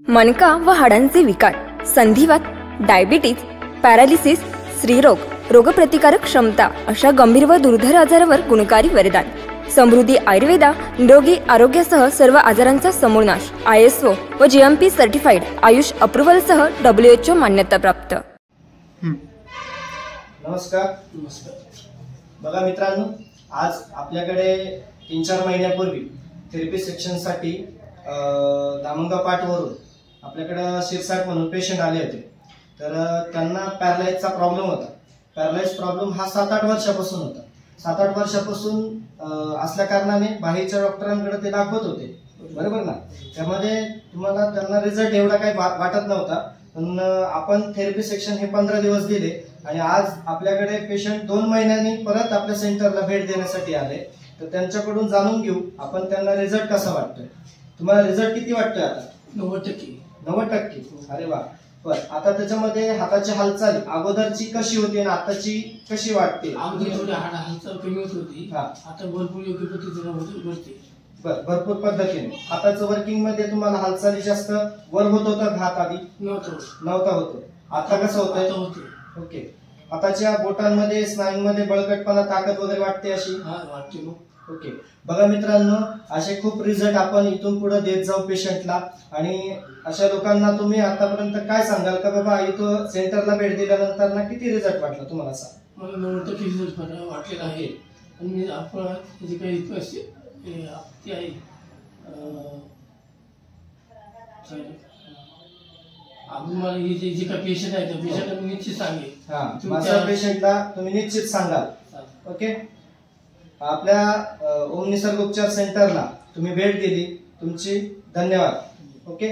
मणका व हाडांचे विकार, संधिवात, diabetes, paralysis, स्त्रीरोग, रोगप्रतिकारक क्षमता अशा गंभीर व दुर्धर आजारावर गुणकारी वरदान. समृद्धी आयुर्वेदा निरोगी आरोग्यासह सर्व आजारांचा समूळ नाश. ISO व GMP सर्टिफाईड, आयुष अप्रूव्हलसह WHO मान्यता प्राप्त. नमस्कार. बघा मित्रांनो, आज आपल्याकडे 3-4 महिन्यापूर्वी थेरपी सेक्शनसाठी दामणगाव पाटवरून आपल्याकडे शिरसाट म्हणून पेशंट आले होते. तर त्यांना पॅरालाइजचा प्रॉब्लेम होता. पॅरालाइज प्रॉब्लेम हा 7-8 वर्षापासून होता. 7-8 वर्षापासून असल्या कारणाने बाहेरच्या डॉक्टरांकडे ते दाखवत होते, बरोबर ना. त्यामध्ये तुम्हाला त्यांना रिझल्ट एवढा काही वाटत नव्हता. पण आपण थेरपी सेक्शन हे 15 दिवस दिले आणि आज आपल्याकडे पेशंट 2 महिन्यांनी परत आपल्या सेंटरला भेट देण्यासाठी आले. तर त्यांच्याकडून जाणून घेऊ आपण त्यांना रिझल्ट कसा वाटतोय. तुम्हाला रिझल्ट किती वाटतोय आता? 90%. 90%. अरे वा. पण आता त्याच्यामध्ये हाताची हालचाल अगोदरची कशी होती आणि आताची कशी वाटते? अगोदर थोडी हालचाल कमी होती, आता भरपूर योग्य पद्धतीने होते. भरपूर पद्धतीने हाताचं वर्किंग मध्ये तुम्हाला हालचाली जास्त वर होत होता, हात आधी नव्हता होतो. आता कसं होतंय? ओके. हाताच्या बोटांमध्ये स्नायूंमध्ये बळकटपणा, ताकद वगैरे वाटते अशी? वाटते. ओके. बघा मित्रांनो, असे खूप रिझल्ट आपण इथून पुढे देत जाऊ पेशंटला. आणि अशा लोकांना तुम्ही आतापर्यंत काय सांगाल का बाबा इथं सेंटरला भेट दिल्यानंतर ना किती रिझल्ट वाटला तुम्हाला? मला 90% रिझल्ट वाटलेला आहे. आणि आपण जे काही आपत्ती आहे मला हे जे काही पेशंट आहे त्या पेशंटला मी निश्चित सांगेल. माझ्या पेशंटला तुम्ही निश्चित सांगाल. ओके. आपल्या ओम निसर्ग उपचार सेंटरला तुम्ही भेट दिली, तुमची धन्यवाद. ओके.